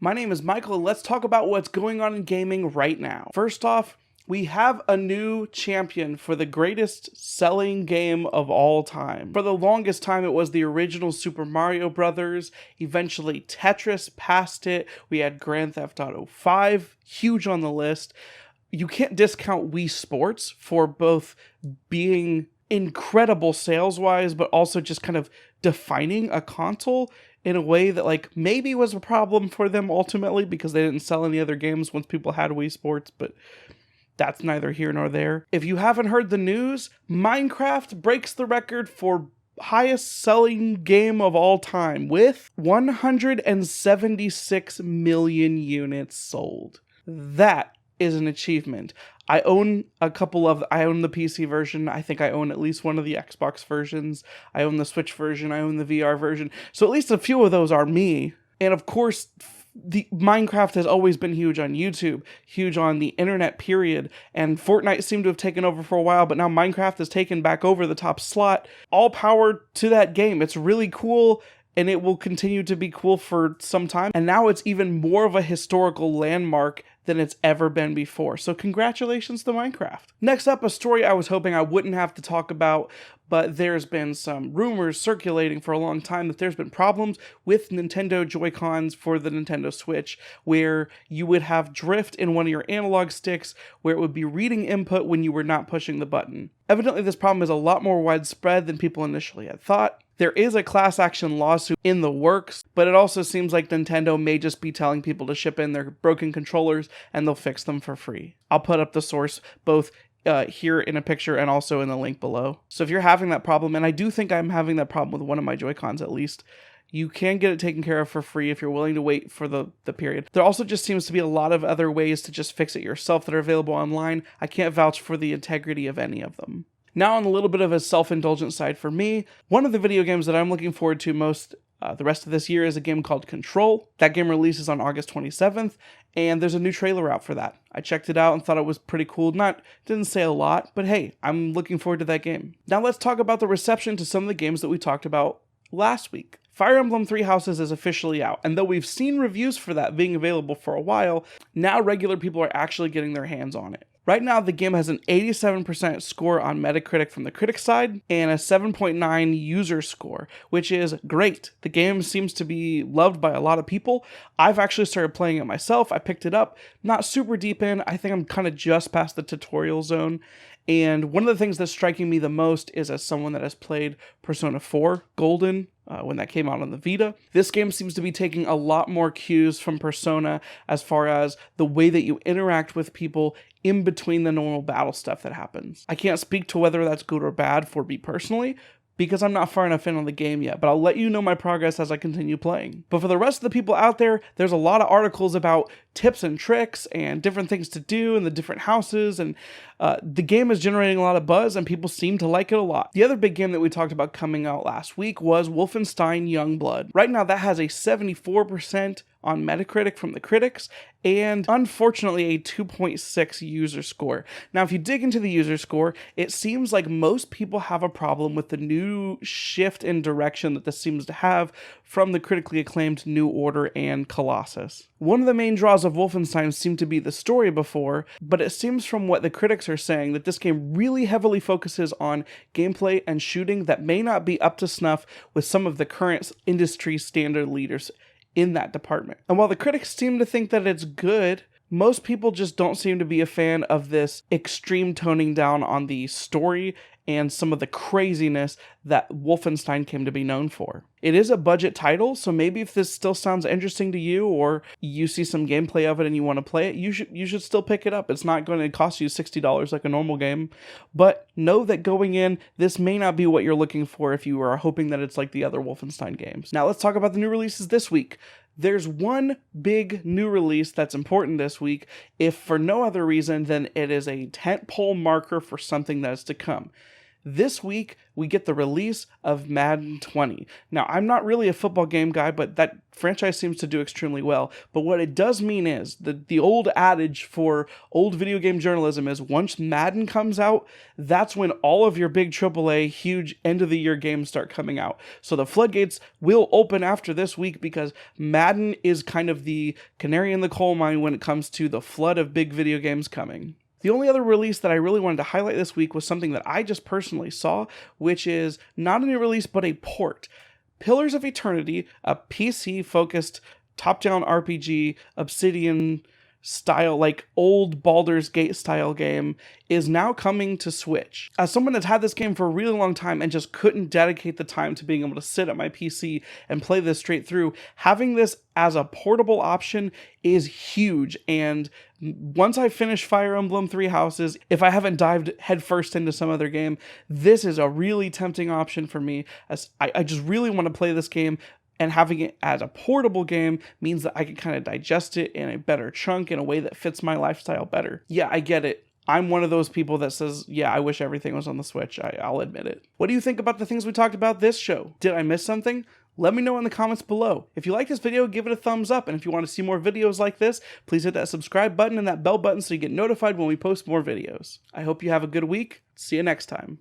My name is Michael, and let's talk about what's going on in gaming right now. First off, we have a new champion for the greatest selling game of all time. For the longest time, it was the original Super Mario Brothers. Eventually, Tetris passed it. We had Grand Theft Auto 5, huge on the list. You can't discount Wii Sports for both being incredible sales-wise, but also just kind of defining a console in a way that maybe was a problem for them ultimately because they didn't sell any other games once people had Wii Sports, but that's neither here nor there. If you haven't heard the news, Minecraft breaks the record for highest selling game of all time with 176 million units sold. That is an achievement. I own the PC version. I think I own at least one of the Xbox versions. I own the Switch version. I own the VR version. So at least a few of those are me. And of course, the Minecraft has always been huge on YouTube, huge on the internet period, and Fortnite seemed to have taken over for a while, but now Minecraft has taken back over the top slot. All power to that game. It's really cool, and it will continue to be cool for some time. And now it's even more of a historical landmark than it's ever been before. So congratulations to Minecraft. Next up, a story I was hoping I wouldn't have to talk about, but there's been some rumors circulating for a long time that there's been problems with Nintendo Joycons for the Nintendo Switch, where you would have drift in one of your analog sticks, where it would be reading input when you were not pushing the button. Evidently, this problem is a lot more widespread than people initially had thought. There is a class action lawsuit in the works, but it also seems like Nintendo may just be telling people to ship in their broken controllers and they'll fix them for free. I'll put up the source both here in a picture and also in the link below. So if you're having that problem, and I do think I'm having that problem with one of my Joy-Cons at least, you can get it taken care of for free if you're willing to wait for the period. There also just seems to be a lot of other ways to just fix it yourself that are available online. I can't vouch for the integrity of any of them. Now on a little bit of a self-indulgent side for me, one of the video games that I'm looking forward to most the rest of this year is a game called Control. That game releases on August 27th, and there's a new trailer out for that. I checked it out and thought it was pretty cool. Didn't say a lot, but hey, I'm looking forward to that game. Now let's talk about the reception to some of the games that we talked about last week. Fire Emblem Three Houses is officially out, and though we've seen reviews for that being available for a while, now regular people are actually getting their hands on it. Right now, the game has an 87% score on Metacritic from the critic side and a 7.9 user score, which is great. The game seems to be loved by a lot of people. I've actually started playing it myself. I picked it up, not super deep in. I think I'm kind of just past the tutorial zone. And one of the things that's striking me the most is as someone that has played Persona 4 Golden when that came out on the Vita, this game seems to be taking a lot more cues from Persona as far as the way that you interact with people in between the normal battle stuff that happens. I can't speak to whether that's good or bad for me personally, because I'm not far enough in on the game yet, but I'll let you know my progress as I continue playing. But for the rest of the people out there, there's a lot of articles about tips and tricks and different things to do in the different houses, and the game is generating a lot of buzz and people seem to like it a lot. The other big game that we talked about coming out last week was Wolfenstein Youngblood. Right now that has a 74% on Metacritic from the critics, and unfortunately a 2.6 user score. Now, if you dig into the user score, it seems like most people have a problem with the new shift in direction that this seems to have from the critically acclaimed New Order and Colossus. One of the main draws of Wolfenstein seemed to be the story before, but it seems from what the critics are saying that this game really heavily focuses on gameplay and shooting that may not be up to snuff with some of the current industry standard leaders in that department. And while the critics seem to think that it's good, most people just don't seem to be a fan of this extreme toning down on the story and some of the craziness that Wolfenstein came to be known for. It is a budget title, so maybe if this still sounds interesting to you, or you see some gameplay of it and you want to play it, you should still pick it up. It's not going to cost you $60 like a normal game, but know that going in, this may not be what you're looking for if you are hoping that it's like the other Wolfenstein games. Now let's talk about the new releases this week. There's one big new release that's important this week, if for no other reason than it is a tentpole marker for something that is to come. This week, we get the release of Madden 20. Now, I'm not really a football game guy, but that franchise seems to do extremely well. But what it does mean is, the old adage for old video game journalism is, once Madden comes out, that's when all of your big AAA, huge end-of-the-year games start coming out. So the floodgates will open after this week, because Madden is kind of the canary in the coal mine when it comes to the flood of big video games coming. The only other release that I really wanted to highlight this week was something that I just personally saw, which is not a new release, but a port. Pillars of Eternity, a PC-focused top-down RPG, Obsidian style, like old Baldur's Gate style game, is now coming to Switch. As someone that's had this game for a really long time and just couldn't dedicate the time to being able to sit at my PC and play this straight through, having this as a portable option is huge. And once I finish Fire Emblem Three Houses, if I haven't dived headfirst into some other game, this is a really tempting option for me, as I just really want to play this game. And having it as a portable game means that I can kind of digest it in a better chunk in a way that fits my lifestyle better. Yeah, I get it. I'm one of those people that says, yeah, I wish everything was on the Switch. I'll admit it. What do you think about the things we talked about this show? Did I miss something? Let me know in the comments below. If you like this video, give it a thumbs up. And if you want to see more videos like this, please hit that subscribe button and that bell button so you get notified when we post more videos. I hope you have a good week. See you next time.